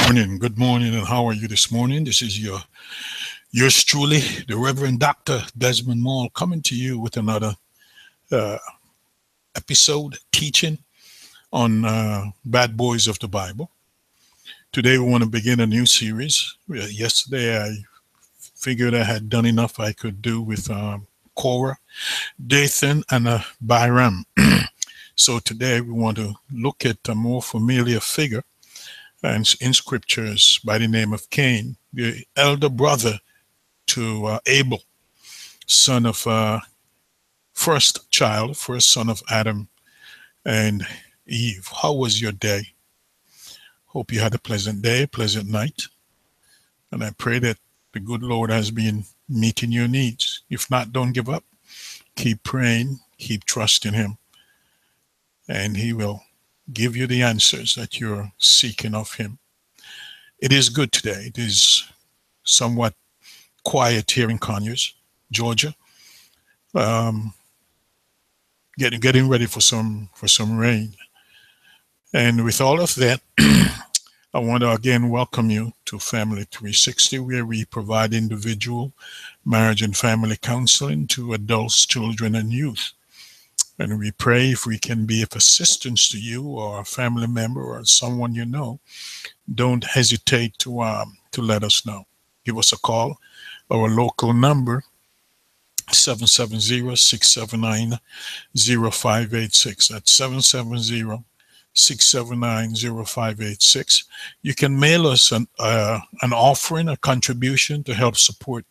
Good morning, and how are you this morning? This is yours truly, the Reverend Dr. Desmond Maul, coming to you with another uh, episode teaching on bad boys of the Bible. Today, we want to begin a new series. Yesterday, I figured I had done enough I could do with Korah, Dathan, and Biram. So today, we want to look at a more familiar figure and in scriptures by the name of Cain, the elder brother to Abel, son of first son of Adam and Eve. How was your day? Hope you had a pleasant day, pleasant night, and I pray that the good Lord has been meeting your needs. If not, don't give up. Keep praying, keep trusting Him, and He will give you the answers that you're seeking of Him. It is good today. It is somewhat quiet here in Conyers, Georgia. Um, getting ready for some rain. And with all of that, I want to again welcome you to Family 360, where we provide individual, marriage, and family counseling to adults, children, and youth. And we pray if we can be of assistance to you or a family member or someone you know, don't hesitate to let us know. Give us a call. Our local number, 770-679-0586. That's 770-679-0586. You can mail us an offering, a contribution to help support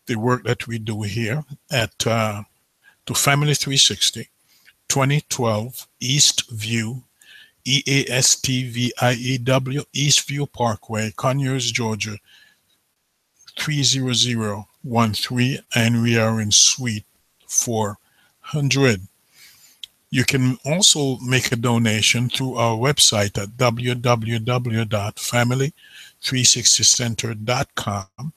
the work that we do here at to Family 360, 2012 East View, EASTVIEW, Eastview Parkway, Conyers, Georgia, 30013, and we are in Suite 400. You can also make a donation through our website at www.family360center.com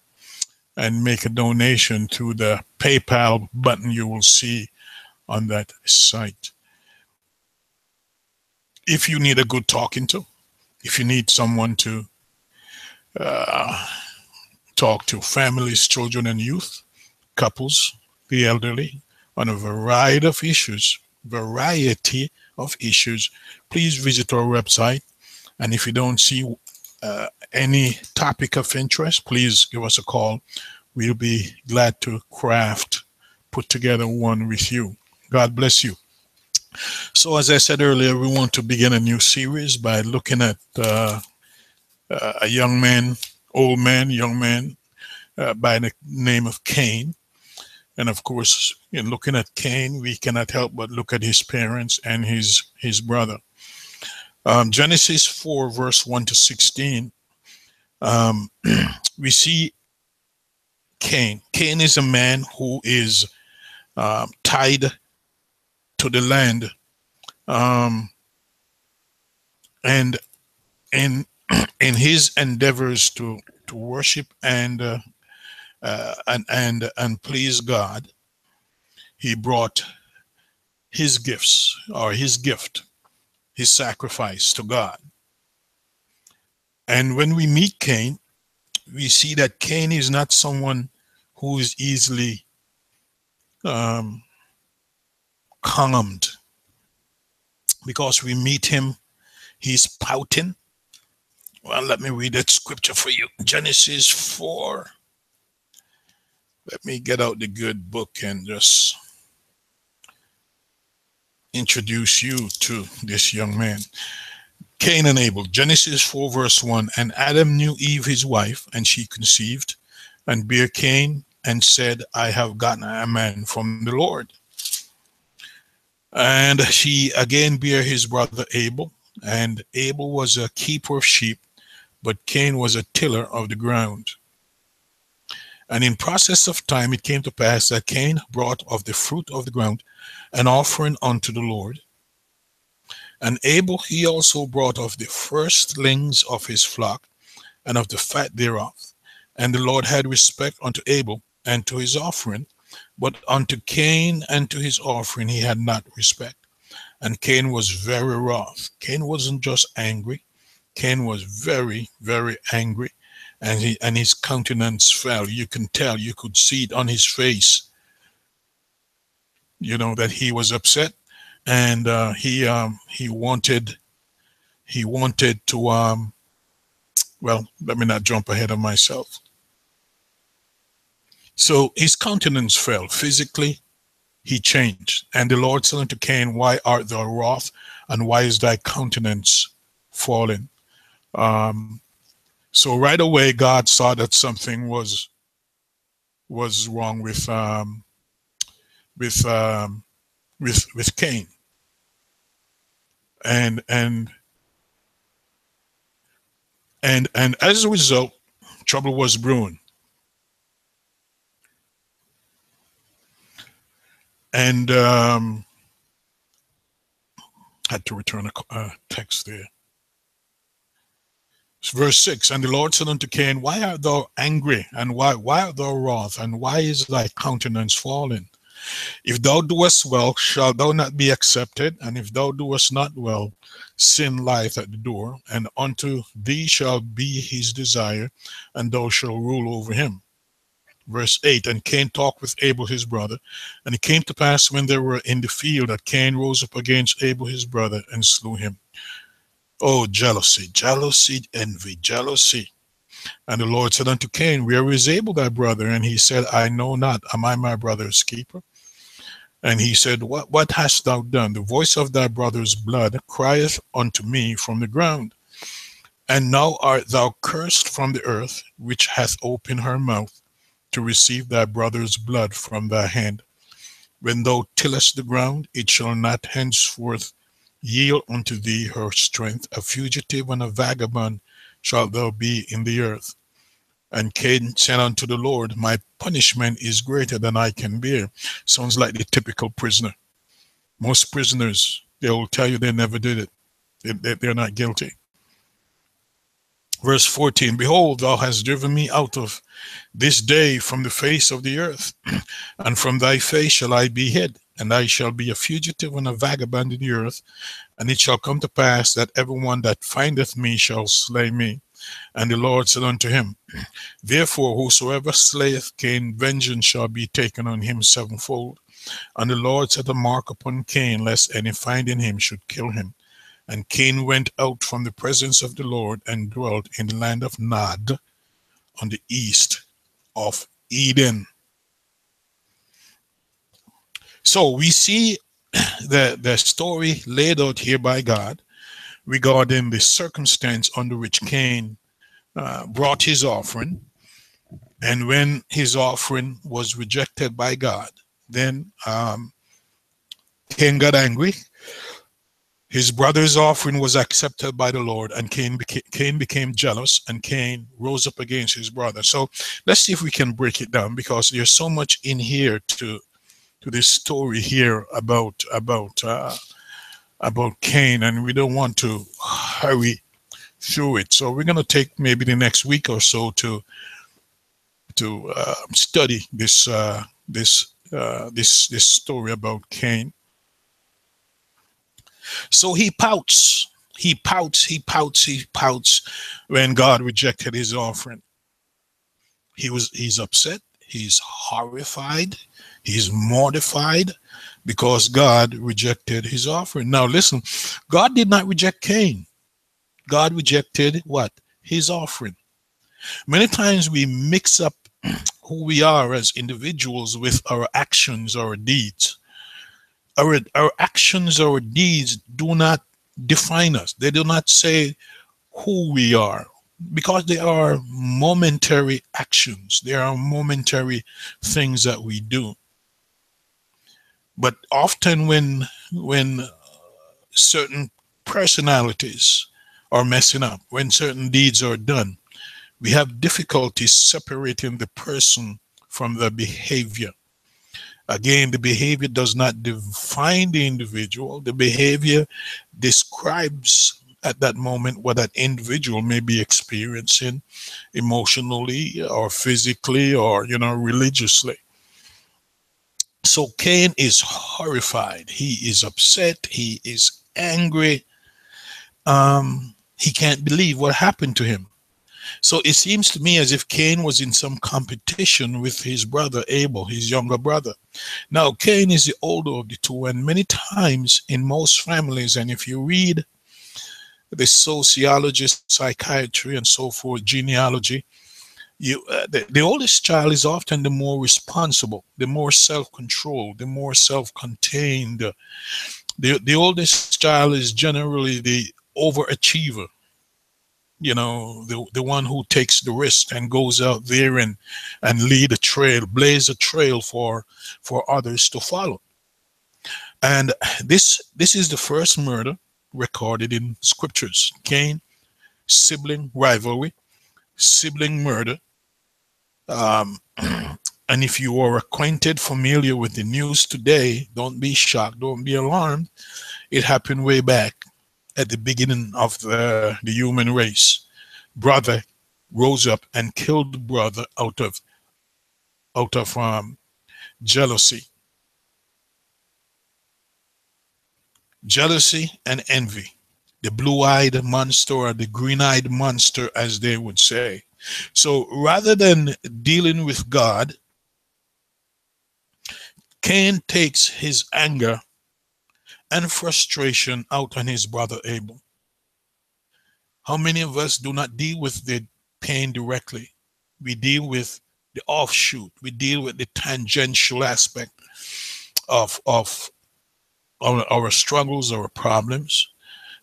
and make a donation through the PayPal button you will see on that site. If you need a good talking to, if you need someone to talk to, families, children, and youth, couples, the elderly, on a variety of issues, please visit our website. And if you don't see any topic of interest, please give us a call. We'll be glad to put together one with you. God bless you. So as I said earlier, we want to begin a new series by looking at a young man by the name of Cain. And of course, in looking at Cain, we cannot help but look at his parents and his brother. Genesis 4, verse 1 to 16, we see Cain. Cain is a man who is tied to the land, and in his endeavors to worship and please God, he brought his gifts, or his gift, his sacrifice to God. And when we meet Cain, we see that Cain is not someone who is easily calmed, because we meet him, he's pouting. Well, let me read that scripture for you. Genesis 4. Let me get out the good book and just introduce you to this young man. Cain and Abel, Genesis 4, verse 1. And Adam knew Eve his wife, and she conceived, and bare Cain, and said, I have gotten a man from the Lord. And she again bare his brother Abel, and Abel was a keeper of sheep, but Cain was a tiller of the ground. And in process of time it came to pass that Cain brought of the fruit of the ground an offering unto the Lord. And Abel he also brought of the firstlings of his flock, and of the fat thereof. And the Lord had respect unto Abel and to his offering, but unto Cain and to his offering he had not respect. And Cain was very wroth. Cain wasn't just angry. Cain was very, very angry, and his countenance fell. You can tell, you could see it on his face, that he was upset, and he wanted to well, let me not jump ahead of myself. So his countenance fell physically. He changed, and the Lord said unto Cain, why art thou wroth, and why is thy countenance fallen? So right away, God saw that something was wrong with with Cain, and and and as a result, trouble was brewing. And had to return a text there. Verse 6, and the Lord said unto Cain, why art thou angry, and why art thou wroth, and why is thy countenance fallen? If thou doest well, shalt thou not be accepted? And if thou doest not well, sin lieth at the door, and unto thee shall be his desire, and thou shalt rule over him. Verse 8, and Cain talked with Abel his brother, and it came to pass when they were in the field that Cain rose up against Abel his brother and slew him. Oh, jealousy, jealousy, envy, jealousy. And the Lord said unto Cain, where is Abel thy brother? And he said, I know not. Am I my brother's keeper? And he said, what hast thou done? The voice of thy brother's blood crieth unto me from the ground. And now art thou cursed from the earth, which hath opened her mouth to receive thy brother's blood from thy hand. When thou tillest the ground, it shall not henceforth yield unto thee her strength. A fugitive and a vagabond shalt thou be in the earth. And Cain said unto the Lord, my punishment is greater than I can bear. Sounds like the typical prisoner. Most prisoners, they will tell you they never did it. They're not guilty. Verse 14, behold, thou hast driven me out of this day from the face of the earth, and from thy face shall I be hid, and I shall be a fugitive and a vagabond in the earth. And it shall come to pass that everyone that findeth me shall slay me. And the Lord said unto him, therefore whosoever slayeth Cain, vengeance shall be taken on him sevenfold. And the Lord set a mark upon Cain, lest any finding him should kill him. And Cain went out from the presence of the Lord and dwelt in the land of Nod on the east of Eden. So we see the story laid out here by God regarding the circumstance under which Cain brought his offering. And when his offering was rejected by God, then Cain got angry. His brother's offering was accepted by the Lord, and Cain became jealous, and Cain rose up against his brother. So let's see if we can break it down, because there's so much in here to this story here about Cain, and we don't want to hurry through it. So we're going to take maybe the next week or so to study this story about Cain. So he pouts when God rejected his offering. He's upset, he's horrified, he's mortified because God rejected his offering. Now listen, God did not reject Cain. God rejected what? His offering. Many times we mix up who we are as individuals with our actions or deeds. Our actions or deeds do not define us. They do not say who we are, because they are momentary actions. They are momentary things that we do. But often when certain personalities are messing up, when certain deeds are done, we have difficulty separating the person from the behavior. Again, the behavior does not define the individual. The behavior describes at that moment what that individual may be experiencing emotionally or physically or, religiously. So Cain is horrified. He is upset. He is angry. He can't believe what happened to him. So it seems to me as if Cain was in some competition with his brother Abel, his younger brother. Now, Cain is the older of the two, and many times in most families, and if you read the sociology, psychiatry, and so forth, genealogy, the oldest child is often the more responsible, the more self-controlled, the more self-contained. The oldest child is generally the overachiever, the one who takes the risk and goes out there and lead a trail, blaze a trail for others to follow. And this is the first murder recorded in scriptures. Cain, sibling rivalry, sibling murder. And if you are acquainted, familiar with the news today, don't be shocked, don't be alarmed. It happened way back at the beginning of the human race. Brother rose up and killed brother out of jealousy. Jealousy and envy. The blue-eyed monster, or the green-eyed monster, as they would say. So rather than dealing with God, Cain takes his anger and frustration out on his brother Abel. How many of us do not deal with the pain directly? We deal with the offshoot. We deal with the tangential aspect of our struggles, our problems.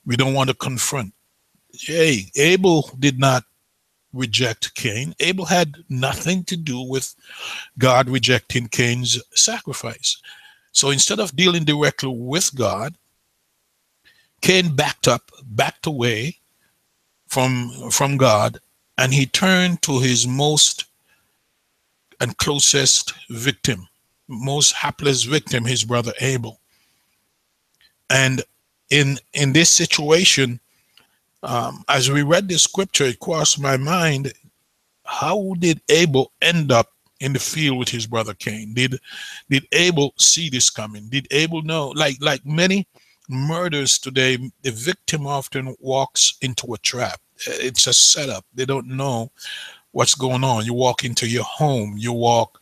We don't want to confront. Hey, Abel did not reject Cain. Abel had nothing to do with God rejecting Cain's sacrifice. So instead of dealing directly with God, Cain backed away from God, and he turned to his most and closest victim, most hapless victim, his brother Abel. And in this situation, as we read this scripture, it crossed my mind, how did Abel end up in the field with his brother Cain? Did Abel see this coming? Did Abel know? Like many murders today, the victim often walks into a trap. It's a setup. They don't know what's going on. You walk into your home, you walk,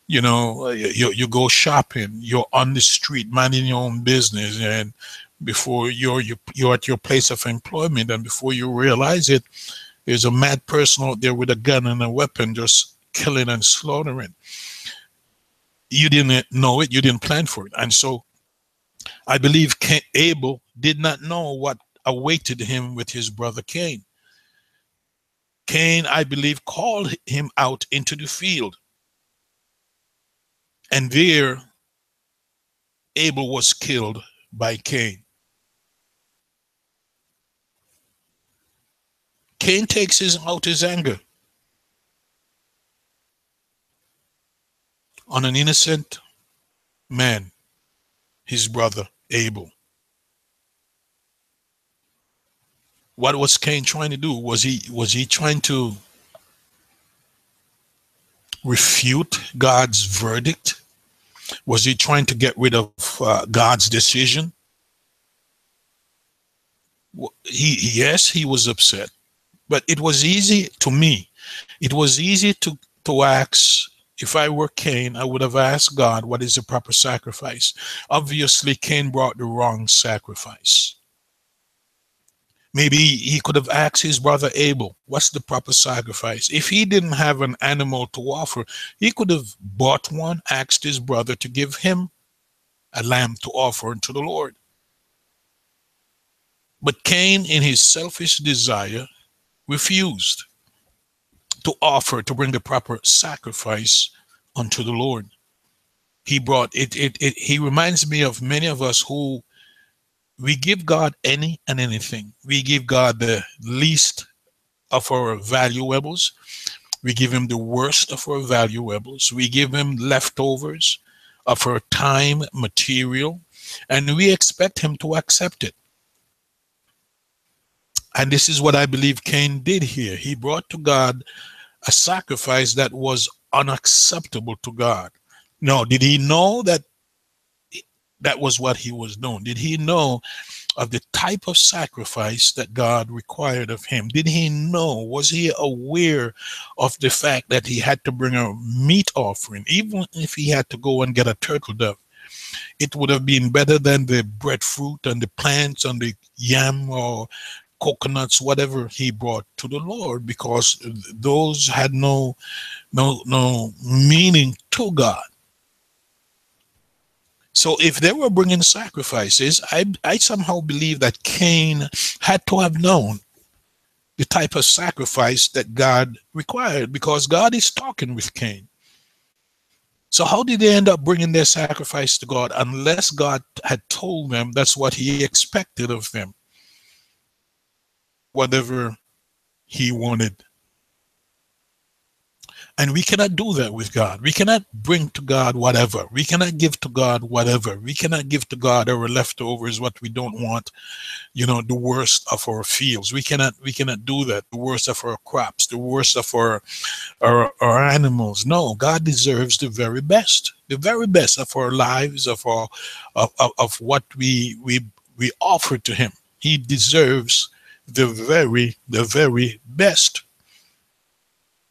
you go shopping, you're on the street minding your own business, and before you're at your place of employment, and before you realize it, there's a mad person out there with a gun and a weapon just killing and slaughtering. You didn't know it, you didn't plan for it. And so I believe Abel did not know what awaited him with his brother Cain. Cain, I believe, called him out into the field. And there, Abel was killed by Cain. Cain takes out his anger on an innocent man, his brother Abel. What was Cain trying to do? Was he trying to refute God's verdict? Was he trying to get rid of God's decision? Yes, he was upset, but it was easy to me. It was easy to ask. If I were Cain, I would have asked God, what is the proper sacrifice? Obviously, Cain brought the wrong sacrifice. Maybe he could have asked his brother Abel, what's the proper sacrifice? If he didn't have an animal to offer, he could have bought one, asked his brother to give him a lamb to offer unto the Lord. But Cain, in his selfish desire, refused to offer, to bring the proper sacrifice unto the Lord. He brought it. He reminds me of many of us who we give God any and anything. We give God the least of our valuables. We give him the worst of our valuables. We give him leftovers of our time, material, and we expect him to accept it. And this is what I believe Cain did here. He brought to God a sacrifice that was unacceptable to God. Now, did he know that that was what he was doing? Did he know of the type of sacrifice that God required of him? Did he know? Was he aware of the fact that he had to bring a meat offering? Even if he had to go and get a turtle dove, it would have been better than the breadfruit and the plants and the yam or coconuts, whatever he brought to the Lord, because those had no meaning to God. So if they were bringing sacrifices, I somehow believe that Cain had to have known the type of sacrifice that God required, because God is talking with Cain. So how did they end up bringing their sacrifice to God unless God had told them that's what he expected of them? Whatever he wanted. And we cannot do that with God. We cannot bring to God whatever. We cannot give to God whatever. We cannot give to God our leftovers, what we don't want, the worst of our fields. We cannot do that. The worst of our crops, the worst of our animals. No, God deserves the very best of our lives, of what we offer to him. He deserves the very best.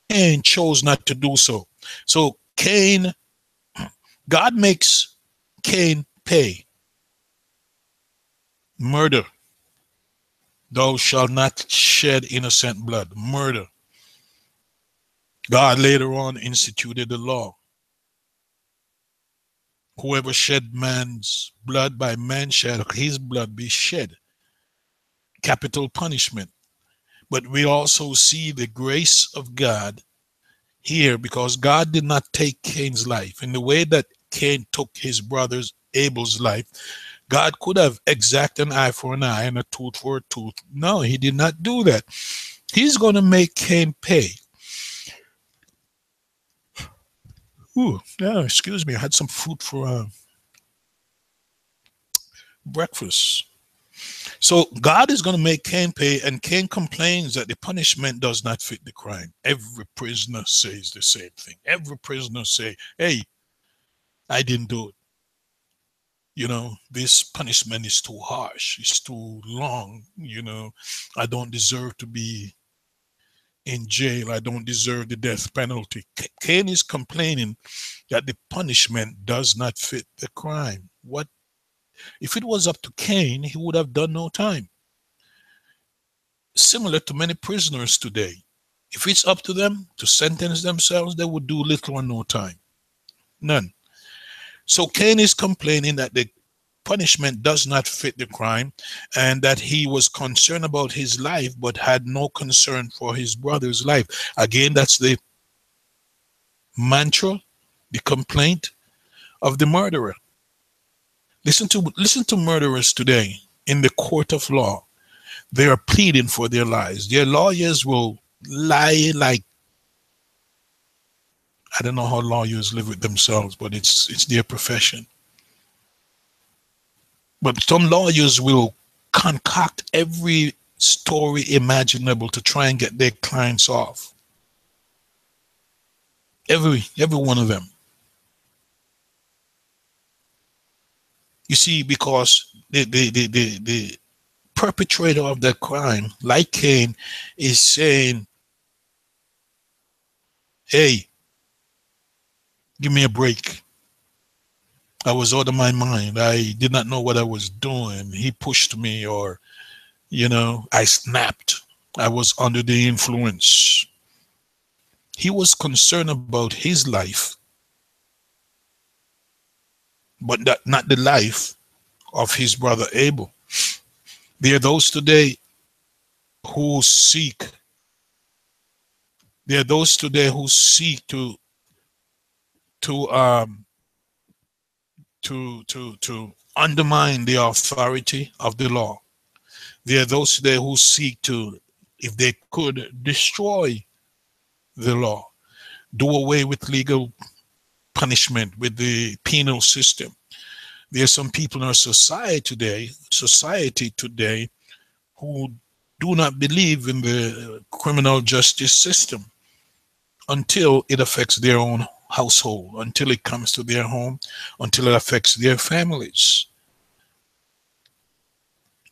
Cain chose not to do so. So God makes Cain pay. Murder. Thou shalt not shed innocent blood. Murder. God later on instituted the law. Whoever shed man's blood, by man shall his blood be shed. Capital punishment. But we also see the grace of God here, because God did not take Cain's life in the way that Cain took his brother's Abel's life. God could have exacted an eye for an eye and a tooth for a tooth. No, he did not do that. He's going to make Cain pay. Ooh, yeah, excuse me. I had some food for breakfast. So God is going to make Cain pay, and Cain complains that the punishment does not fit the crime. Every prisoner says the same thing. Every prisoner say, hey, I didn't do it. This punishment is too harsh. It's too long. I don't deserve to be in jail. I don't deserve the death penalty. Cain is complaining that the punishment does not fit the crime. What if it was up to Cain? He would have done no time. Similar to many prisoners today. If it's up to them to sentence themselves, they would do little or no time. None. So Cain is complaining that the punishment does not fit the crime, and that he was concerned about his life but had no concern for his brother's life. Again, that's the mantra, the complaint of the murderer. Listen to murderers today in the court of law. They are pleading for their lives. Their lawyers will lie like, I don't know how lawyers live with themselves, but it's their profession. But some lawyers will concoct every story imaginable to try and get their clients off. Every one of them. You see, because the perpetrator of that crime, like Cain, is saying, hey, give me a break. I was out of my mind. I did not know what I was doing. He pushed me, or, I snapped. I was under the influence. He was concerned about his life, but not the life of his brother Abel. There are those today who seek. There are those today who seek to undermine the authority of the law. There are those today who seek to, if they could, destroy the law, do away with legal punishment, with the penal system. There are some people in our society today who do not believe in the criminal justice system until it affects their own household, until it comes to their home, until it affects their families.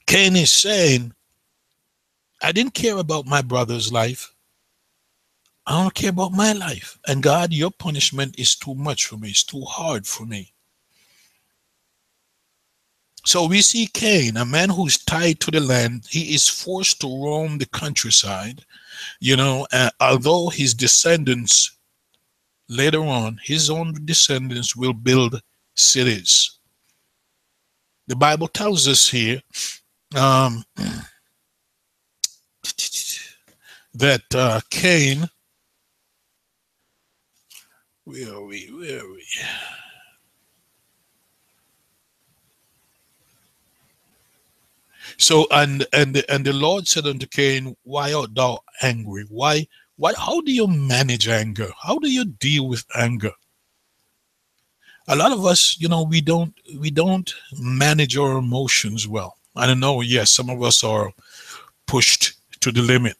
Cain is saying, I didn't care about my brother's life. I don't care about my life. And God, your punishment is too much for me. It's too hard for me. So we see Cain, a man who's tied to the land. He is forced to roam the countryside, although his descendants, later on, his own descendants will build cities. The Bible tells us here um, that Cain, where are we? Where are we? So and the Lord said unto Cain, why art thou angry? Why how do you manage anger? How do you deal with anger? A lot of us, we don't manage our emotions well. I don't know, yes, some of us are pushed to the limit.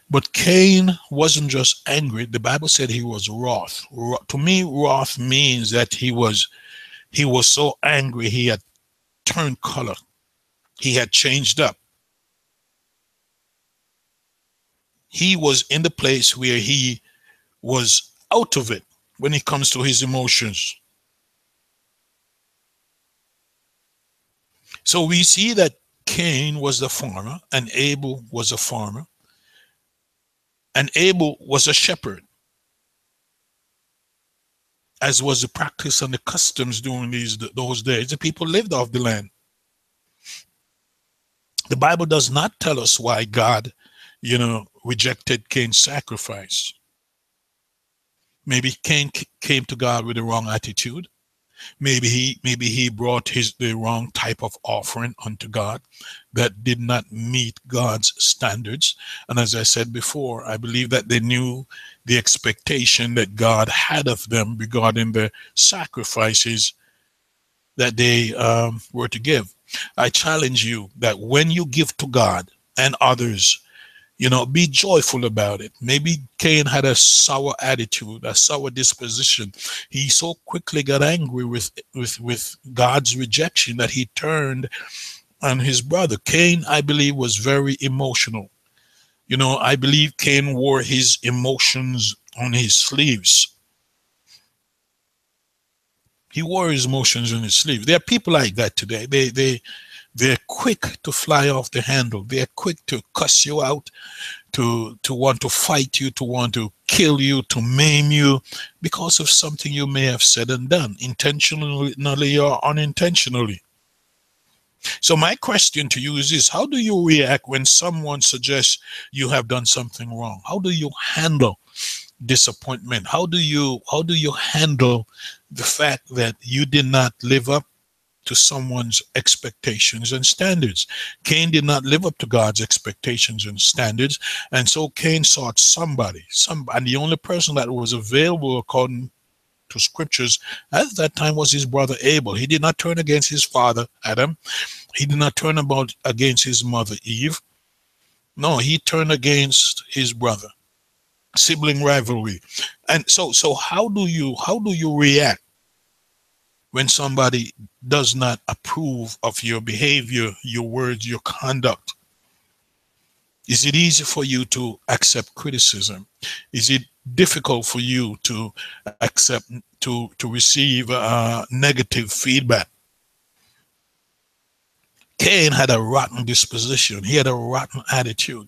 But Cain wasn't just angry. The Bible said he was wroth. To me, wrath means that he was so angry he had turned color. He had changed up. He was in the place where he was out of it when it comes to his emotions. So we see that Cain was the farmer and Abel was a farmer and Abel was a shepherd, as was the practice and the customs during those days. The people lived off the land. The Bible does not tell us why God, rejected Cain's sacrifice. Maybe Cain came to God with the wrong attitude. Maybe he brought the wrong type of offering unto God that did not meet God's standards. And as I said before, I believe that they knew the expectation that God had of them regarding the sacrifices that they were to give. I challenge you that when you give to God and others, be joyful about it. Maybe Cain had a sour attitude, a sour disposition. He so quickly got angry with God's rejection that he turned on his brother. Cain, I believe, was very emotional. I believe Cain wore his emotions on his sleeves. He wore his emotions on his sleeves. There are people like that today. They're quick to fly off the handle. They're quick to cuss you out, to want to fight you, to want to kill you, to maim you because of something you may have said and done, intentionally or unintentionally. So my question to you is this: how do you react when someone suggests you have done something wrong? How do you handle disappointment? How do you handle the fact that you did not live up to someone's expectations and standards? Cain did not live up to God's expectations and standards, and so Cain sought somebody, and the only person that was available according to scriptures at that time was his brother Abel. He did not turn against his father Adam. He did not turn about against his mother Eve. No, he turned against his brother. Sibling rivalry. And so how do you react when somebody does not approve of your behavior, your words, your conduct? Is it easy for you to accept criticism? Is it difficult for you to accept, to receive negative feedback? Cain had a rotten disposition. He had a rotten attitude.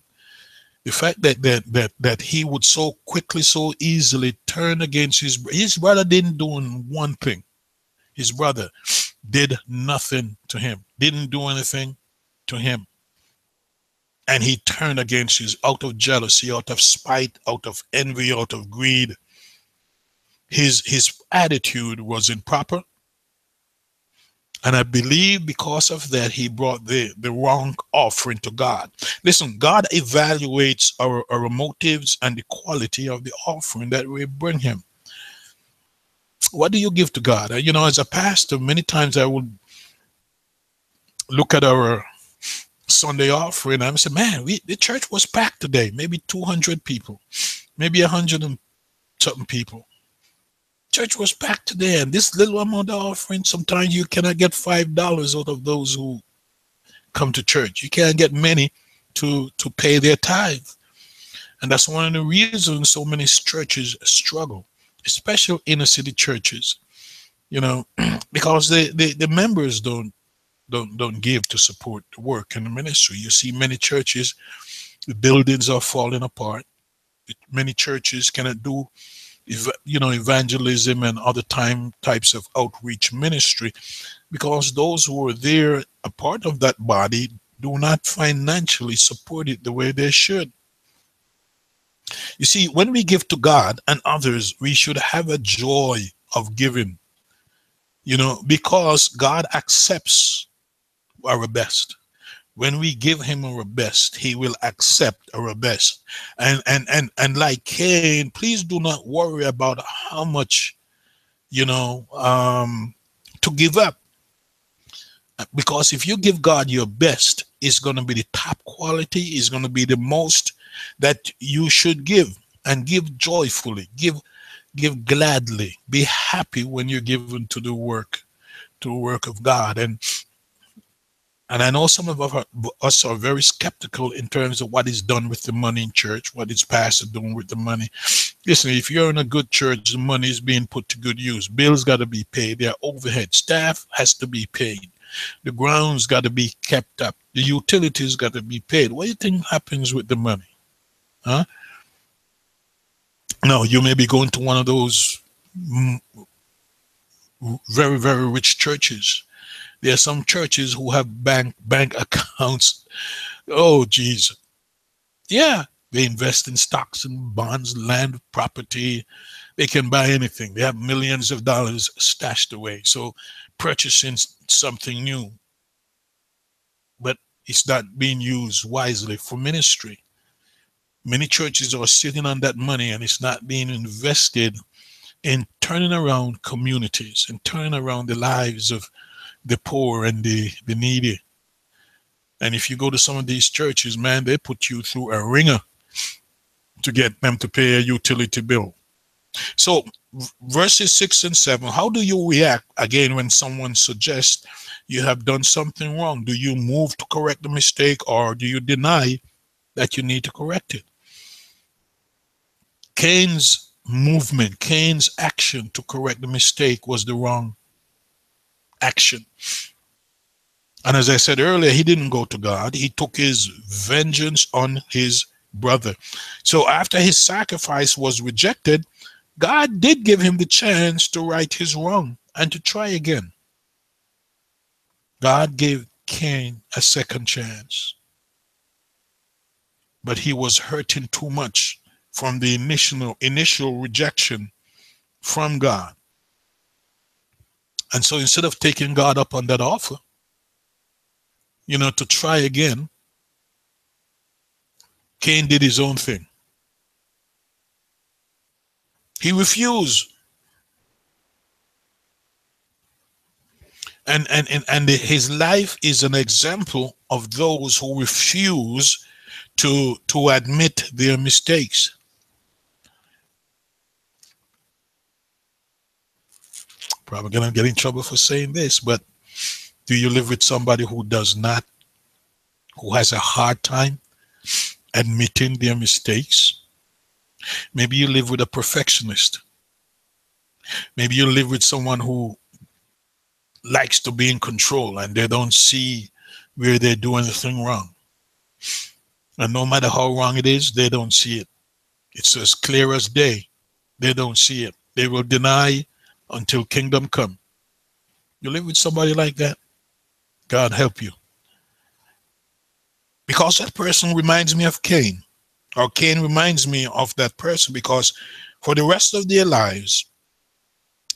The fact that he would so quickly, so easily turn against his brother didn't do one thing. His brother did nothing to him, didn't do anything to him. And he turned against his, out of jealousy, out of spite, out of envy, out of greed. His attitude was improper. And I believe because of that, he brought the wrong offering to God. Listen, God evaluates our motives and the quality of the offering that we bring him. What do you give to God? As a pastor, many times I would look at our Sunday offering and I say, man, the church was packed today. Maybe 200 people, maybe 100 and something people. Church was packed today, and this little amount of offering, sometimes you cannot get $5 out of those who come to church. You can't get many to pay their tithe. And that's one of the reasons so many churches struggle, especially inner city churches, because the members don't give to support the work and the ministry. You see many churches, the buildings are falling apart. Many churches cannot do evangelism and other types of outreach ministry because those who are there, a part of that body, do not financially support it the way they should. You see, when we give to God and others, we should have a joy of giving, because God accepts our best. When we give him our best, he will accept our best. And like Cain, please do not worry about how much, to give up. Because if you give God your best, it's going to be the top quality, it's going to be the most that you should give, and give joyfully, give gladly, be happy when you're given to the work of God. And I know some of us are very skeptical in terms of what is done with the money in church, what is pastor doing with the money. Listen, if you're in a good church, the money is being put to good use. Bills got to be paid. Their overhead staff has to be paid. The grounds got to be kept up. The utilities got to be paid. What do you think happens with the money? Huh? No, you may be going to one of those very, very rich churches. There are some churches who have bank accounts. Oh, Jesus. Yeah, they invest in stocks and bonds, land, property. They can buy anything. They have millions of dollars stashed away. So purchasing something new, but it's not being used wisely for ministry. Many churches are sitting on that money and it's not being invested in turning around communities and turning around the lives of the poor and the needy. And if you go to some of these churches, man, they put you through a ringer to get them to pay a utility bill. So verses 6 and 7, how do you react again when someone suggests you have done something wrong? Do you move to correct the mistake, or do you deny that you need to correct it? Cain's movement, Cain's action to correct the mistake was the wrong action. And as I said earlier, he didn't go to God. He took his vengeance on his brother. So after his sacrifice was rejected, God did give him the chance to right his wrong and to try again. God gave Cain a second chance. But he was hurting too much from the initial rejection from God. And so instead of taking God up on that offer, to try again, Cain did his own thing. He refused. And his life is an example of those who refuse to admit their mistakes. Probably going to get in trouble for saying this, but do you live with somebody who has a hard time admitting their mistakes? Maybe you live with a perfectionist. Maybe you live with someone who likes to be in control and they don't see where they're doing anything wrong. And no matter how wrong it is, they don't see it. It's as clear as day. They don't see it. They will deny until kingdom come. You live with somebody like that? God help you. Because that person reminds me of Cain, or Cain reminds me of that person, because for the rest of their lives,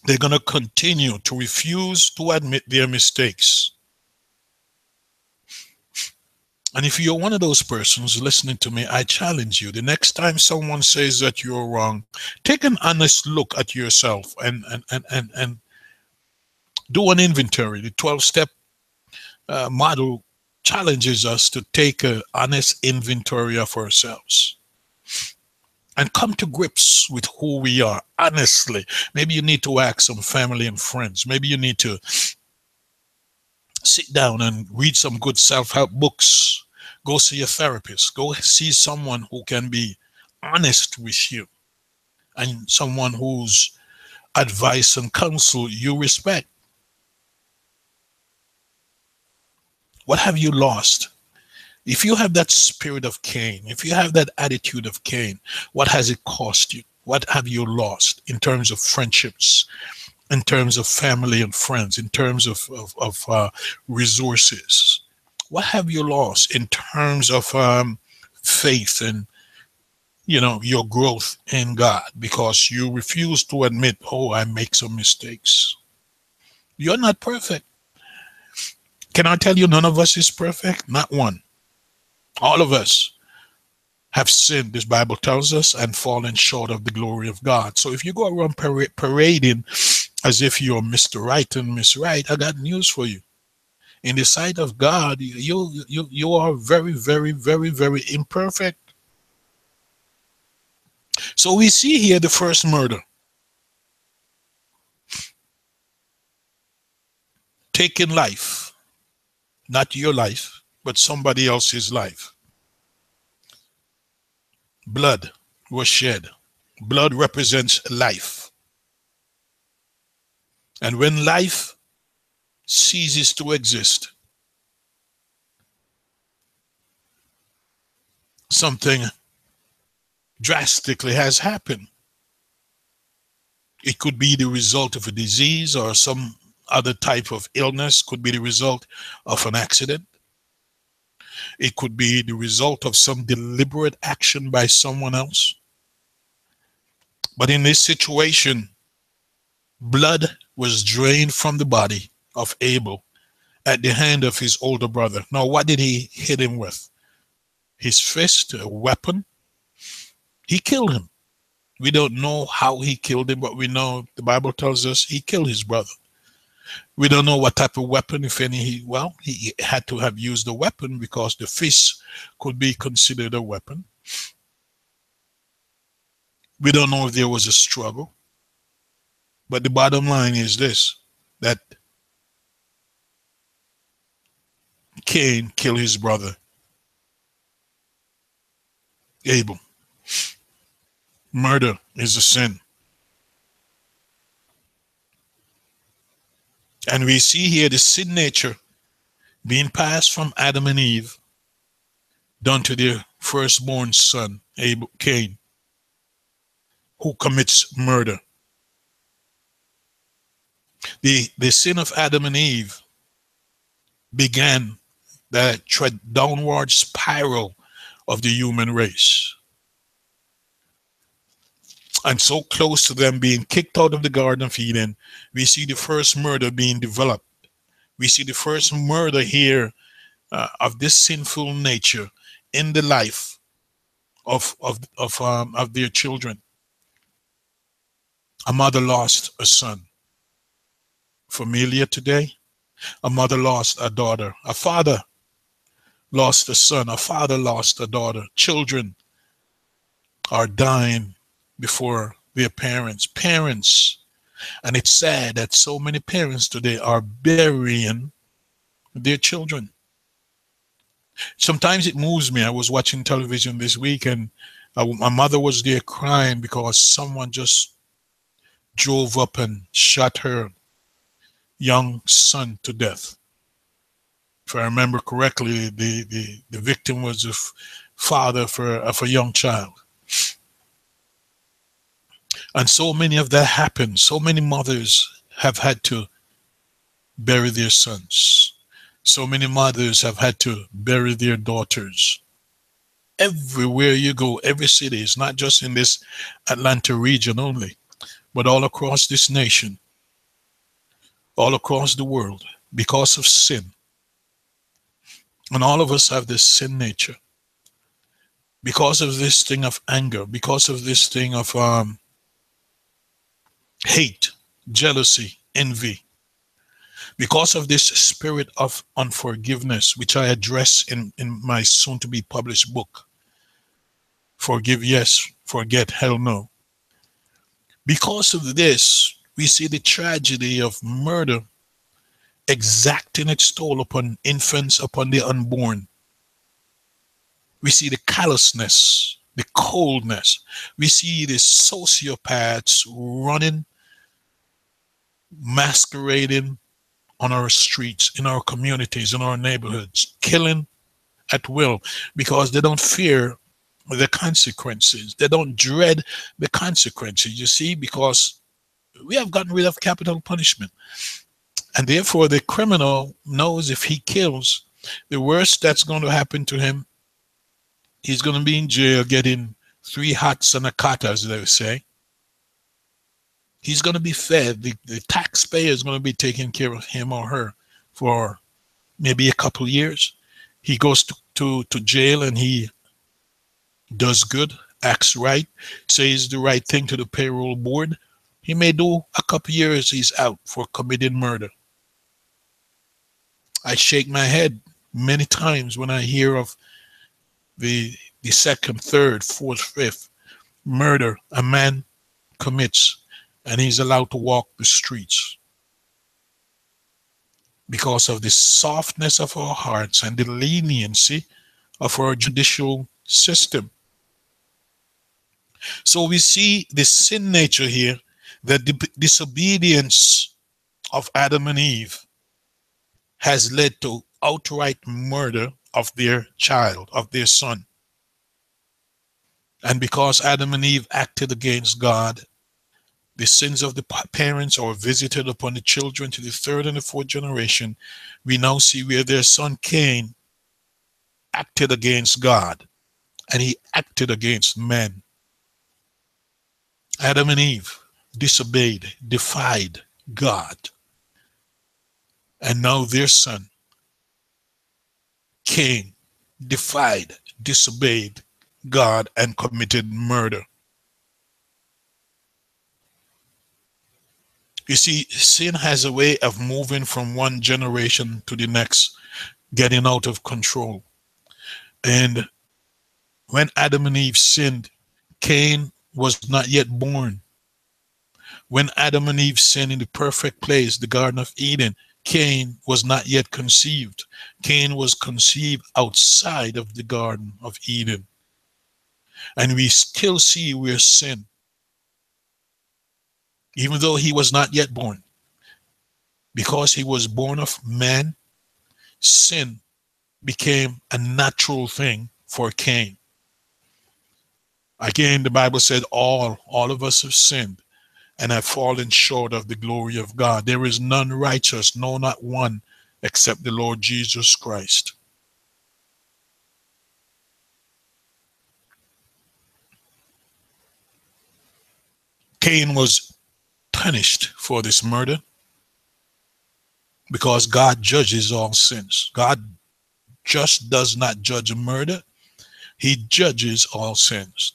they're going to continue to refuse to admit their mistakes. And if you're one of those persons listening to me, I challenge you. The next time someone says that you're wrong, take an honest look at yourself and do an inventory. The 12-step model challenges us to take an honest inventory of ourselves. and come to grips with who we are honestly. Maybe you need to ask some family and friends. Maybe you need to sit down and read some good self-help books. Go see a therapist. Go see someone who can be honest with you, and someone whose advice and counsel you respect. What have you lost? If you have that spirit of Cain, if you have that attitude of Cain, what has it cost you? What have you lost in terms of friendships, in terms of family and friends, in terms of resources? What have you lost in terms of faith and your growth in God, because you refuse to admit, oh, I make some mistakes? You're not perfect. Can I tell you, none of us is perfect? Not one. All of us have sinned, this Bible tells us, and fallen short of the glory of God. So if you go around parading as if you're Mr. Right and Miss Right, I got news for you. In the sight of God, you are very, very, very, very imperfect. So we see here the first murder. Taking life, not your life, but somebody else's life. Blood was shed. Blood represents life. And when life ceases to exist, something drastically has happened. It could be the result of a disease or some other type of illness, could be the result of an accident. It could be the result of some deliberate action by someone else. But in this situation, blood was drained from the body of Abel at the hand of his older brother. Now, what did he hit him with? His fist, a weapon? He killed him. We don't know how he killed him, but we know the Bible tells us he killed his brother. We don't know what type of weapon, if any, he had to have used a weapon, because the fist could be considered a weapon. We don't know if there was a struggle. But the bottom line is this, that Cain killed his brother Abel. Murder is a sin. And we see here the sin nature being passed from Adam and Eve down to their firstborn son, Abel, Cain, who commits murder. The sin of Adam and Eve began the downward spiral of the human race. And so close to them being kicked out of the Garden of Eden, we see the first murder being developed. We see the first murder here of this sinful nature in the life of their children. A mother lost a son. Familiar today? A mother lost a daughter. A father lost a son. A father lost a daughter. Children are dying before their parents. Parents, and it's sad that so many parents today are burying their children. Sometimes it moves me. I was watching television this week, and my mother was there crying because someone just drove up and shot her young son to death. If I remember correctly, the victim was a father of a young child. And so many of that happened. So many mothers have had to bury their sons. So many mothers have had to bury their daughters. Everywhere you go, every city, it's not just in this Atlanta region only, but all across this nation, all across the world, because of sin. And all of us have this sin nature. Because of this thing of anger, because of this thing of hate, jealousy, envy, because of this spirit of unforgiveness, which I address in my soon to be published book, Forgive Yes, forget, hell no. Because of this, we see the tragedy of murder exacting its toll upon infants, upon the unborn. We see the callousness, the coldness. We see the sociopaths running, masquerading on our streets, in our communities, in our neighborhoods, killing at will because they don't fear the consequences. They don't dread the consequences, you see, because we have gotten rid of capital punishment. And therefore, the criminal knows if he kills, the worst that's going to happen to him, he's going to be in jail getting 3 hats and a cot, as they say. He's going to be fed. The taxpayer is going to be taking care of him or her for maybe a couple years. He goes to jail and he does good, acts right, says the right thing to the payroll board. He may do a couple years, he's out for committing murder. I shake my head many times when I hear of the second, third, fourth, fifth murder a man commits and he's allowed to walk the streets because of the softness of our hearts and the leniency of our judicial system. So we see the sin nature here, that the disobedience of Adam and Eve has led to outright murder of their child, of their son. And because Adam and Eve acted against God, the sins of the parents are visited upon the children to the third and the fourth generation. We now see where their son Cain acted against God and he acted against men. Adam and Eve disobeyed, defied God. And now their son Cain defied, disobeyed God and committed murder. You see, sin has a way of moving from one generation to the next, getting out of control. And when Adam and Eve sinned, Cain was not yet born. When Adam and Eve sinned in the perfect place, the Garden of Eden, Cain was not yet conceived. Cain was conceived outside of the Garden of Eden. And we still see where sin, even though he was not yet born, because he was born of man, sin became a natural thing for Cain. Again, the Bible said all of us have sinned and have fallen short of the glory of God. There is none righteous, no, not one, except the Lord Jesus Christ. Cain was punished for this murder because God judges all sins. God just does not judge a murder. He judges all sins.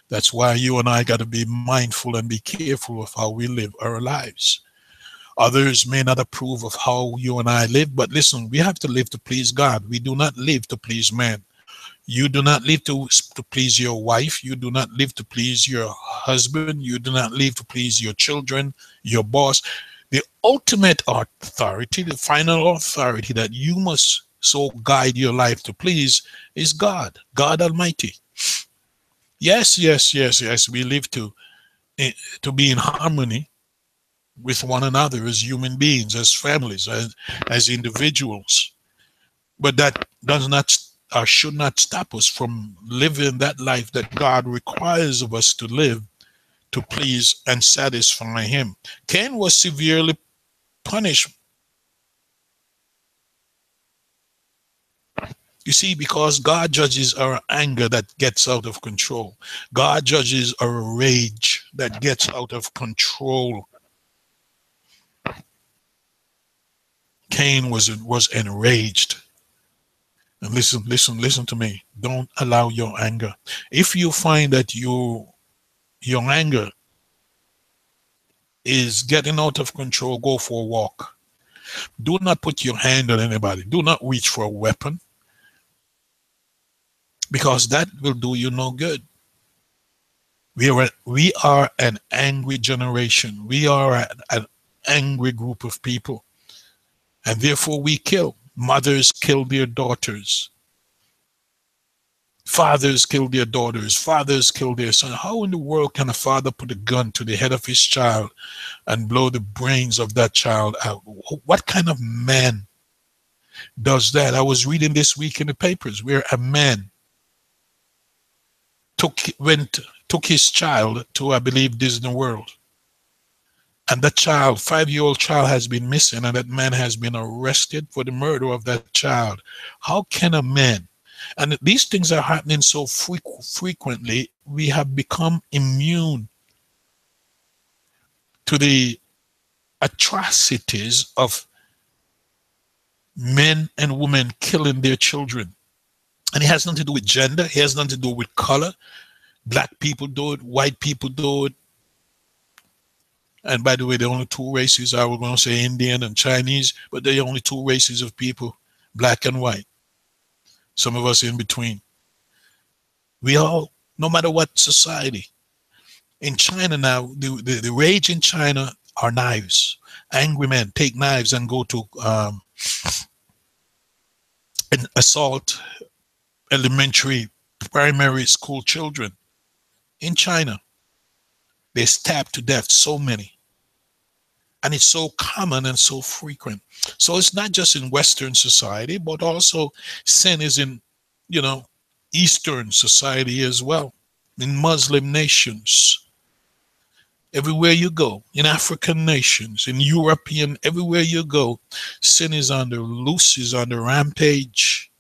That's why you and I got to be mindful and be careful of how we live our lives. Others may not approve of how you and I live, but listen, we have to live to please God. We do not live to please man. You do not live to please your wife. You do not live to please your husband. You do not live to please your children, your boss. The ultimate authority, the final authority that you must so guide your life to please is God, God Almighty. Yes, we live to be in harmony with one another as human beings, as families, as individuals. But that does not or should not stop us from living that life that God requires of us to live to please and satisfy him. Cain was severely punished. You see, because God judges our anger that gets out of control. God judges our rage that gets out of control. Cain was enraged. And listen to me. Don't allow your anger. If you find that your anger is getting out of control, go for a walk. Do not put your hand on anybody. Do not reach for a weapon, because that will do you no good. We are an angry generation. We are an angry group of people. And therefore we kill. Mothers kill their daughters. Fathers kill their daughters. Fathers kill their sons. How in the world can a father put a gun to the head of his child and blow the brains of that child out? What kind of man does that? I was reading this week in the papers where a man took his child to, I believe, Disney World. And that child, 5-year-old child, has been missing, and that man has been arrested for the murder of that child. How can a man, and these things are happening so frequently, we have become immune to the atrocities of men and women killing their children. And it has nothing to do with gender, it has nothing to do with color. Black people do it, white people do it. And by the way, the only two races, I was going to say Indian and Chinese, but they're only two races of people, black and white. Some of us in between. We all, no matter what society. In China now, the rage in China are knives. Angry men take knives and go to and assault elementary, primary school children. In China, they stab to death so many. And it's so common and so frequent. So it's not just in Western society, but also sin is in, Eastern society as well, in Muslim nations. Everywhere you go, in African nations, in European, everywhere you go, sin is on the loose, is on the rampage.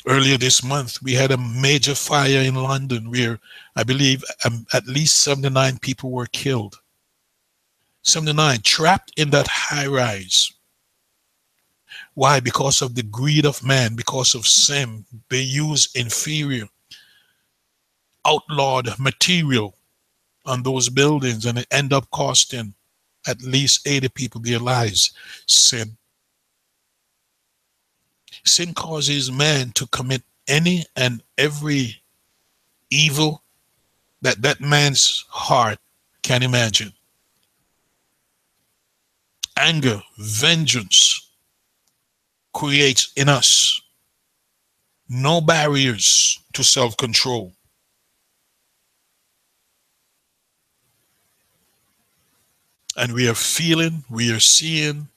Earlier this month, we had a major fire in London where I believe at least 79 people were killed. 79 trapped in that high rise. Why? Because of the greed of man, because of sin. They use inferior, outlawed material on those buildings, and it end up costing at least 80 people their lives. Sin. Sin causes man to commit any and every evil that man's heart can imagine. Anger, vengeance creates in us no barriers to self-control. And we are feeling, we are seeing,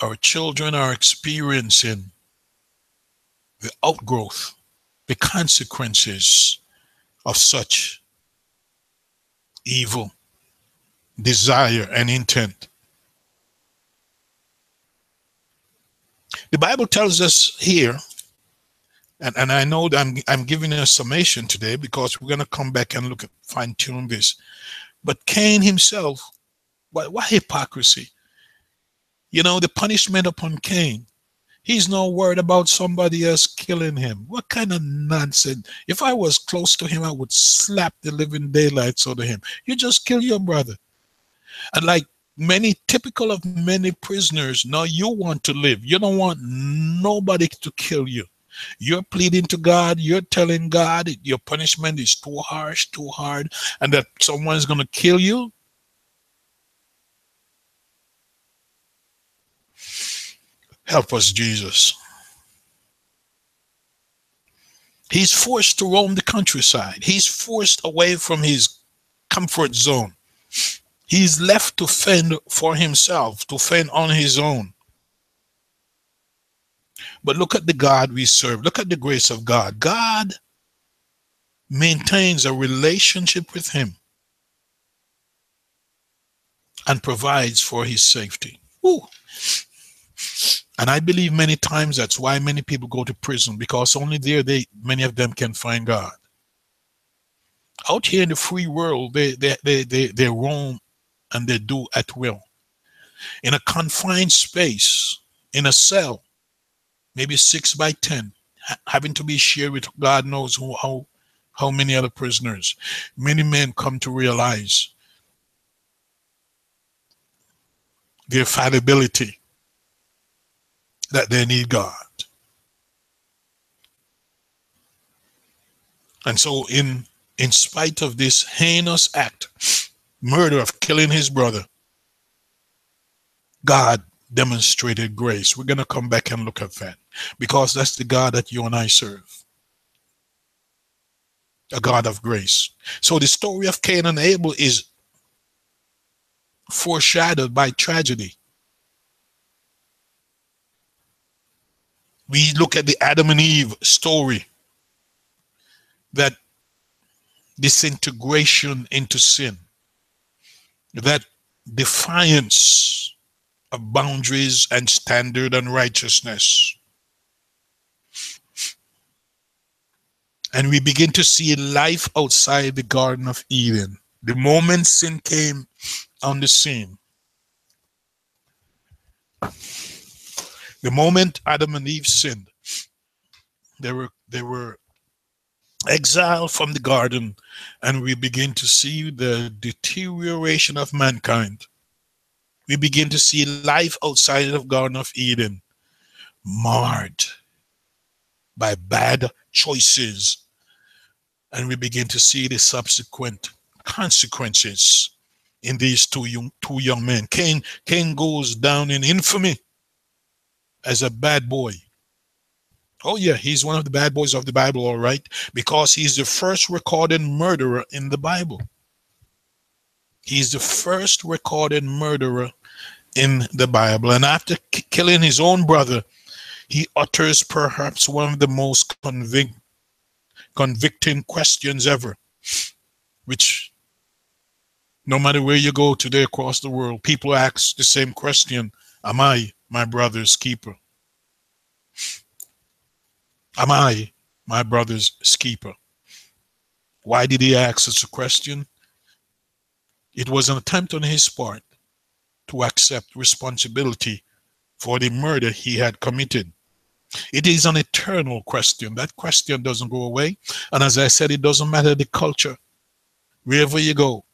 our children are experiencing the outgrowth, the consequences of such evil desire and intent. The Bible tells us here, and I know that I'm giving a summation today because we're going to come back and look at fine-tune this. But Cain himself, what hypocrisy. The punishment upon Cain. He's not worried about somebody else killing him. What kind of nonsense? If I was close to him, I would slap the living daylights out of him. You just kill your brother. And like typical of many prisoners, now you want to live. You don't want nobody to kill you. You're pleading to God. You're telling God your punishment is too harsh, too hard, and that someone's going to kill you. Help us, Jesus. He's forced to roam the countryside. He's forced away from his comfort zone. He's left to fend for himself, to fend on his own. But look at the God we serve. Look at the grace of God. God maintains a relationship with him and provides for his safety. Ooh. And I believe many times that's why many people go to prison, because only there many of them can find God. Out here in the free world, they roam and they do at will. In a confined space, in a cell, maybe 6 by 10, having to be shared with God knows how many other prisoners. Many men come to realize their fallibility, that they need God. And so in spite of this heinous act, murder of killing his brother, God demonstrated grace. We're going to come back and look at that because that's the God that you and I serve, a God of grace. So the story of Cain and Abel is foreshadowed by tragedy. We look at the Adam and Eve story, that disintegration into sin, that defiance of boundaries and standard and righteousness. And we begin to see life outside the Garden of Eden. The moment sin came on the scene, the moment Adam and Eve sinned, they were exiled from the garden, and we begin to see the deterioration of mankind. We begin to see life outside of Garden of Eden marred by bad choices, and we begin to see the subsequent consequences in these two young men. Cain goes down in infamy as a bad boy. Oh yeah, he's one of the bad boys of the Bible, all right, because he's the first recorded murderer in the Bible. He's the first recorded murderer in the Bible. And after killing his own brother, he utters perhaps one of the most convicting questions ever, which no matter where you go today across the world, people ask the same question: am I my brother's keeper? Am I my brother's keeper? Why did he ask such a question? It was an attempt on his part to accept responsibility for the murder he had committed. It is an eternal question. That question doesn't go away. And as I said, it doesn't matter the culture. Wherever you go,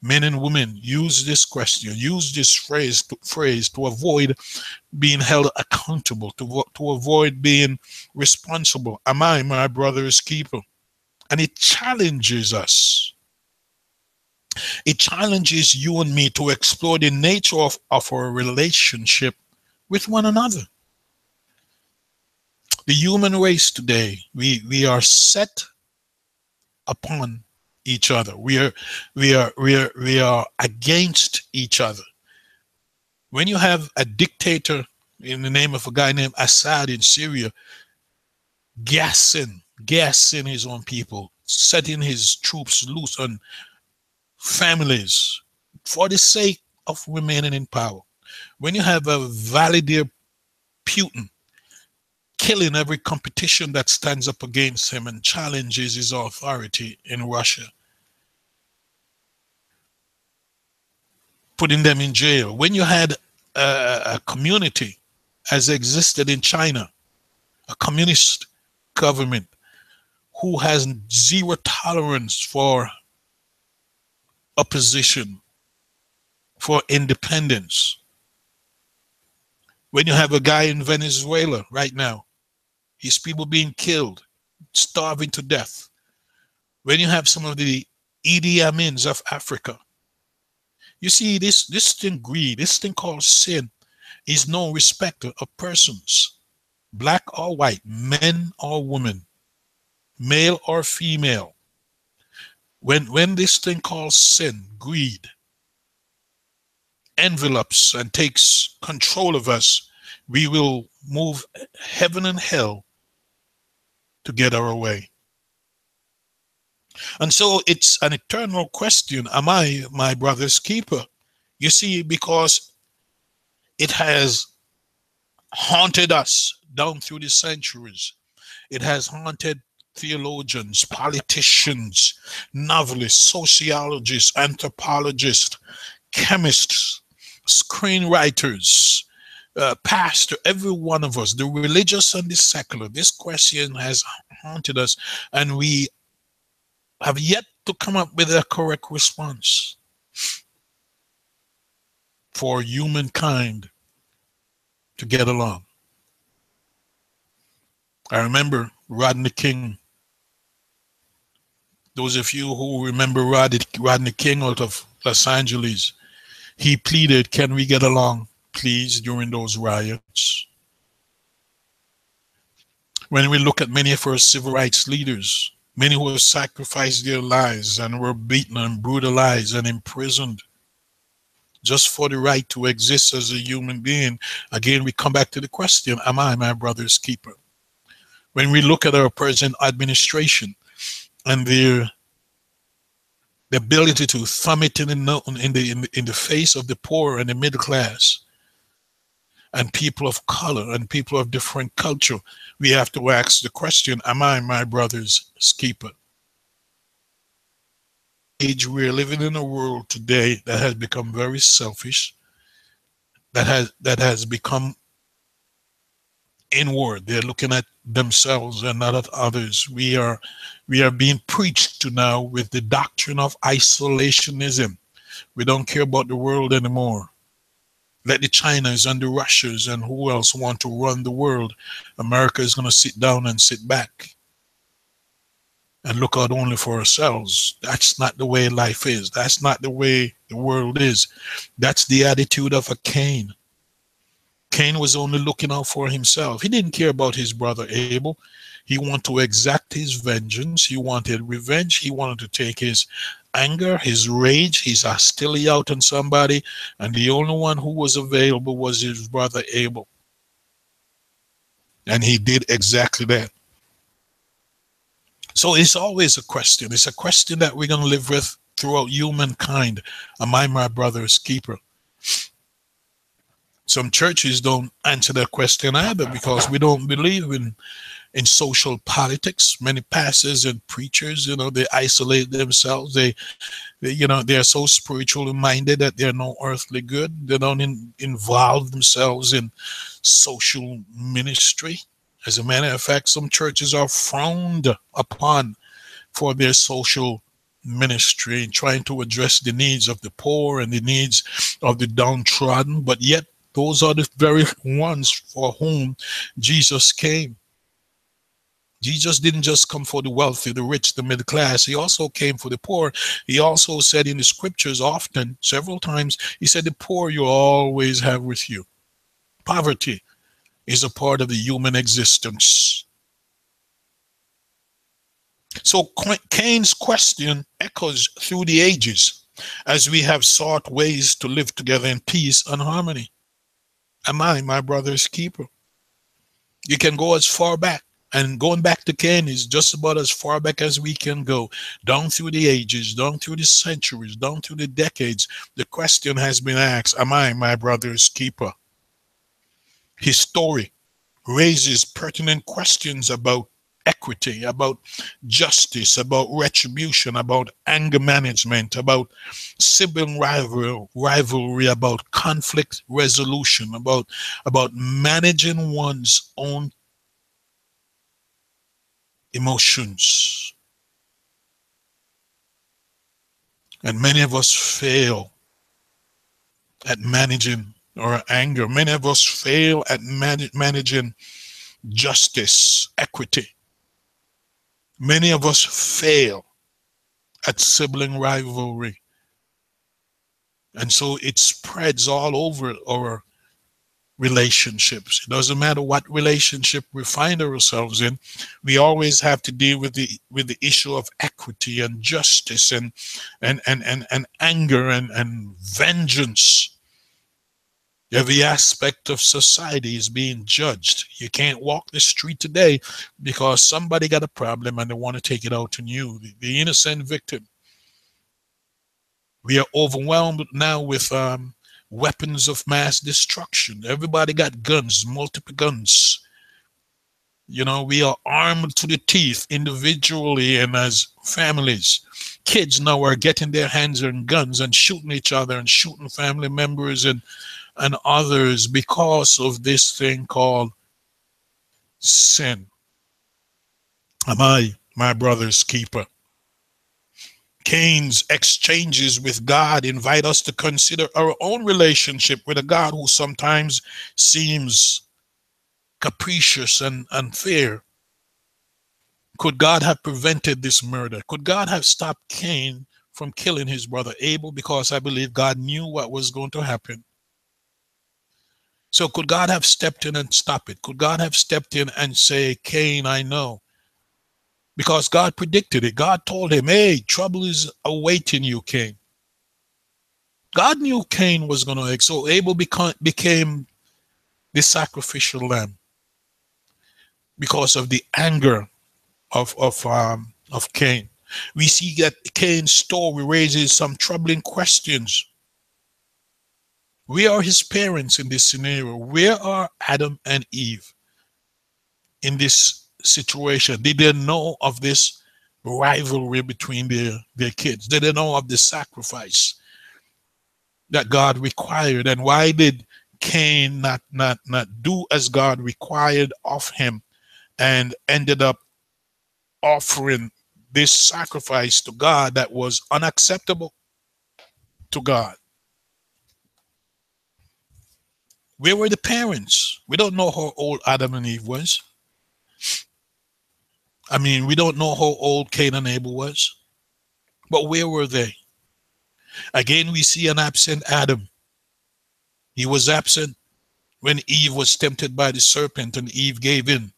men and women use this question, use this phrase to avoid being held accountable, to avoid being responsible. Am I my brother's keeper? And it challenges us. It challenges you and me to explore the nature of our relationship with one another. The human race today, we are set upon each other. We are against each other. When you have a dictator in the name of a guy named Assad in Syria, gassing his own people, setting his troops loose on families for the sake of remaining in power. When you have a Vladimir Putin killing every competition that stands up against him and challenges his authority in Russia, putting them in jail. When you had a community as existed in China, a communist government who has zero tolerance for opposition, for independence. When you have a guy in Venezuela right now, his people being killed, starving to death. When you have some of the Idi Amins of Africa, you see this thing, greed, this thing called sin, is no respecter of persons, black or white, men or women, male or female. When this thing called sin, greed, envelops and takes control of us, we will move heaven and hell to get our way. And so it's an eternal question: am I my brother's keeper? You see, because it has haunted us down through the centuries. It has haunted theologians, politicians, novelists, sociologists, anthropologists, chemists, screenwriters, pastor, every one of us, the religious and the secular. This question has haunted us, and we have yet to come up with a correct response for humankind to get along. I remember Rodney King Those of you who remember Rodney King out of Los Angeles, he pleaded, can we get along, please, during those riots? When we look at many of our civil rights leaders, many who have sacrificed their lives and were beaten and brutalized and imprisoned just for the right to exist as a human being, again, we come back to the question, am I my brother's keeper? When we look at our present administration and their the ability to thumb it in the face of the poor and the middle class and people of color and people of different culture, we have to ask the question, am I my brother's keeper? We're living in a world today that has become very selfish, that has become inward. They're looking at themselves and not at others. We are being preached to now with the doctrine of isolationism. We don't care about the world anymore. Let the Chinas and the Russias and who else want to run the world. America is going to sit down and sit back and look out only for ourselves. That's not the way life is. That's not the way the world is. That's the attitude of a Cain. Cain was only looking out for himself. He didn't care about his brother Abel. He wanted to exact his vengeance. He wanted revenge. He wanted to take his anger, his rage, his hostility out on somebody. And the only one who was available was his brother Abel. And he did exactly that. So it's always a question. It's a question that we're going to live with throughout humankind. Am I my brother's keeper? Some churches don't answer that question either because we don't believe in social politics. Many pastors and preachers, they isolate themselves. They're so spiritually minded that they're no earthly good. They don't involve themselves in social ministry. As a matter of fact, some churches are frowned upon for their social ministry, trying to address the needs of the poor and the needs of the downtrodden, but yet those are the very ones for whom Jesus came. Jesus didn't just come for the wealthy, the rich, the middle class. He also came for the poor. He also said in the scriptures often, several times, he said, the poor you always have with you. Poverty is a part of the human existence. So Cain's question echoes through the ages as we have sought ways to live together in peace and harmony. Am I my brother's keeper? You can go as far back, and going back to Cain is just about as far back as we can go, down through the ages, down through the centuries, down through the decades. The question has been asked, am I my brother's keeper? His story raises pertinent questions about equity, about justice, about retribution, about anger management, about sibling rivalry, about conflict resolution, about managing one's own emotions. And many of us fail at managing our anger. Many of us fail at managing justice, equity. Many of us fail at sibling rivalry. And so it spreads all over our relationships. It doesn't matter what relationship we find ourselves in. We always have to deal with the issue of equity and justice and anger and vengeance. Every aspect of society is being judged. You can't walk the street today because somebody got a problem and they want to take it out on you, the innocent victim. We are overwhelmed now with weapons of mass destruction. Everybody got guns, multiple guns. We are armed to the teeth individually and as families. Kids now are getting their hands on guns and shooting each other and shooting family members and others because of this thing called sin. Am I my brother's keeper? Cain's exchanges with God invite us to consider our own relationship with a God who sometimes seems capricious and unfair. Could God have prevented this murder? Could God have stopped Cain from killing his brother Abel? Because I believe God knew what was going to happen. So could God have stepped in and stopped it? Could God have stepped in and say, Cain, I know? Because God predicted it. God told him, hey, trouble is awaiting you, Cain. God knew Cain was going to, so Abel became the sacrificial lamb because of the anger of Cain. We see that Cain's story raises some troubling questions. Where are his parents in this scenario? Where are Adam and Eve in this situation? Did they know of this rivalry between their kids? Did they know of the sacrifice that God required? And why did Cain not do as God required of him and ended up offering this sacrifice to God that was unacceptable to God? Where were the parents? We don't know how old Adam and Eve was. I mean, we don't know how old Cain and Abel was. But where were they? Again, we see an absent Adam. He was absent when Eve was tempted by the serpent and Eve gave in.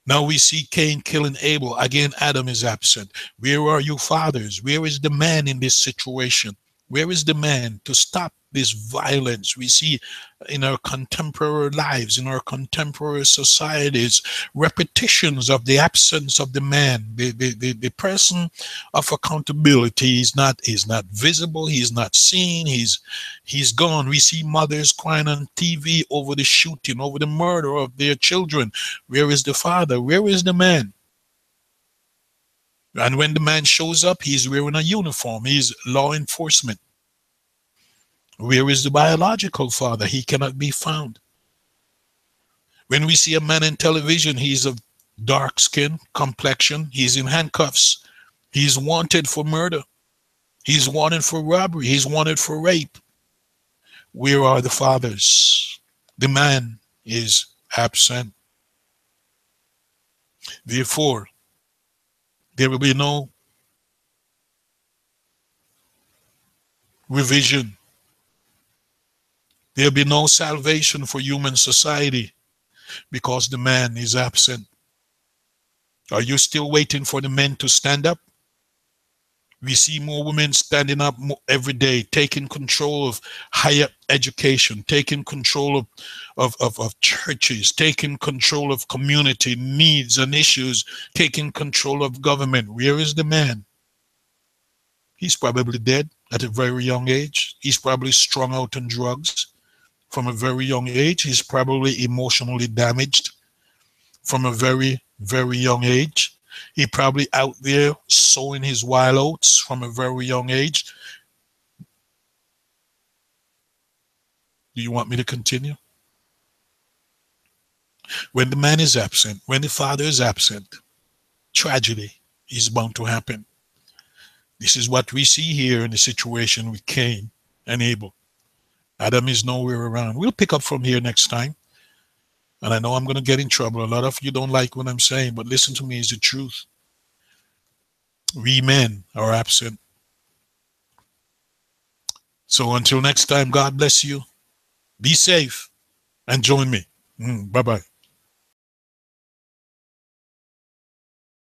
Now we see Cain killing Abel. Again, Adam is absent. Where are you fathers? Where is the man in this situation? Where is the man to stop this violence we see in our contemporary lives, in our contemporary societies? Repetitions of the absence of the man, the person of accountability is not visible. He's not seen. He's gone. We see mothers crying on TV over the shooting, over the murder of their children. Where is the father? Where is the man? And when the man shows up, he's wearing a uniform. He's law enforcement. Where is the biological father? He cannot be found. When we see a man in television, he's of dark skin, complexion. He's in handcuffs. He's wanted for murder. He's wanted for robbery. He's wanted for rape. Where are the fathers? The man is absent. Therefore, there will be no revision. There will be no salvation for human society because the man is absent. Are you still waiting for the men to stand up? We see more women standing up every day, taking control of higher education, taking control of churches, taking control of community needs and issues, taking control of government. Where is the man? He's probably dead at a very young age. He's probably strung out on drugs from a very young age. He's probably emotionally damaged from a very, very young age. He probably out there sowing his wild oats from a very young age. Do you want me to continue? When the man is absent, when the father is absent, tragedy is bound to happen. This is what we see here in the situation with Cain and Abel. Adam is nowhere around. We'll pick up from here next time. And I know I'm going to get in trouble. A lot of you don't like what I'm saying, but listen to me, it's the truth. We men are absent. So until next time, God bless you. Be safe and join me. Bye-bye.